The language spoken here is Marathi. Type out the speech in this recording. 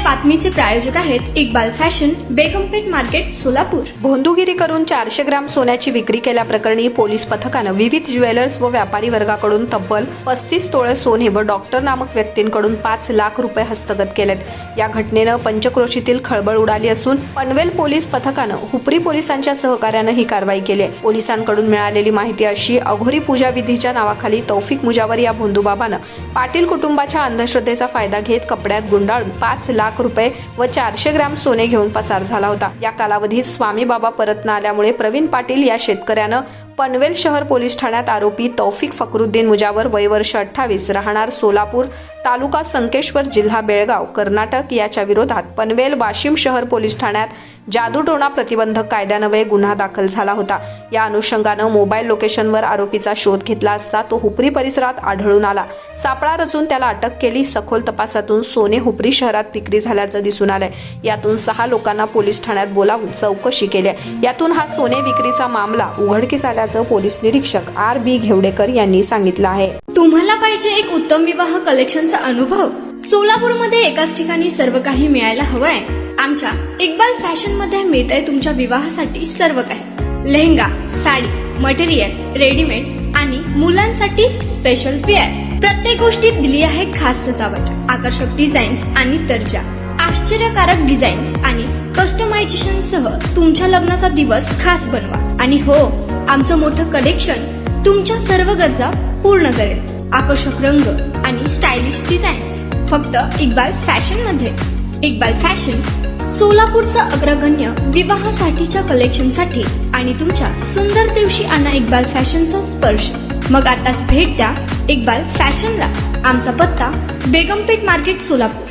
बातमीचे प्रायोजक आहेत इक्बाल फॅशन, बेगमपेठ मार्केट, सोलापूर। भोंदूगिरी करून 400 ग्राम सोन्याची विक्री केल्याप्रकरणी पोलीस पथकानं विविध ज्वेलर्स व व्यापारी वर्गाकडून तब्बल 35 तोळे सोने व डॉक्टर नामक व्यक्तींकडून 5 लाख रुपये हस्तगत केलेत। या घटनेनं पंचक्रोशीतील खळबळ उडाली असून पनवेल पोलीस पथकानं हुपरी पोलिसांच्या सहकार्यानं ही कारवाई केली आहे। पोलिसांकडून मिळालेली माहिती अशी, अघोरी पूजा विधीच्या नावाखाली तौफिक मुजावर या भोंदूबाबानं पाटील कुटुंबाच्या अंधश्रद्धेचा फायदा घेत कपड्यात गुंडाळून 5 लाख रुपये व 400 ग्राम सोने घेऊन पसार झाला होता। या कालावधीत स्वामी बाबा परत न आल्यामुळे प्रवीण पाटील या शेतकऱ्यानं पनवेल शहर पोलीस ठाण्यात आरोपी तौफिक फकरुद्दीन मुजावर वय वर्ष 28 राहणार सोलापूर, तालुका संकेश्वर, जिल्हा बेळगाव, कर्नाटक याच्या विरोधात पनवेल वाशिम शहर पोलीस ठाण्यात जादूटोणा प्रतिबंधक कायद्यान्वये गुन्हा दाखल झाला होता। या अनुषंगानं मोबाईल लोकेशनवर आरोपीचा शोध घेतला असता तो हुपरी परिसरात आढळून आला। सापळा रचून त्याला अटक केली। सखोल तपासातून सोने हुपरी शहरात विक्री झाल्याचं दिसून आलंय। यातून 6 लोकांना पोलीस ठाण्यात बोलावून चौकशी केली। यातून हा सोने विक्रीचा मामला उघडकीस आल्याचं पोलीस निरीक्षक RB घेवडेकर यांनी सांगितलं आहे। तुम्हाला पाहिजे एक उत्तम विवाह कलेक्शनचा अनुभव? सोलापूरमध्ये एकाच ठिकाणी सर्व काही मिळायला हवंय। आमच्या इक्बाल फॅशन मध्ये मिळतंय तुमच्या विवाहासाठी सर्व काही। लेहंगा, साडी, मटेरियल, रेडीमेड आणि मुलांसाठी स्पेशल वेअर। प्रत्येक गोष्टीत दिली आहे खास सजावट, आकर्षक डिझाईन्स आणि दर्जा, आश्चर्यकारक डिझाईन्स आणि कस्टमायझेशन सह तुमच्या लग्नाचा दिवस खास बनवा। आणि हो, आमचं मोठं कलेक्शन तुमच्या सर्व गरजा पूर्ण करेल। आकर्षक रंग आणि स्टायलिश डिझाईन्स फक्त इक्बाल फॅशन मध्ये। इक्बाल फॅशन सोलापूरचा अग्रगण्य विवाहासाठीच्या कलेक्शनसाठी आणि तुमच्या सुंदर दिवशी आणा इक्बाल फॅशनचा स्पर्श। मग आताच भेट द्या इक्बाल फॅशनला। आमचा पत्ता बेगमपेठ मार्केट, सोलापूर।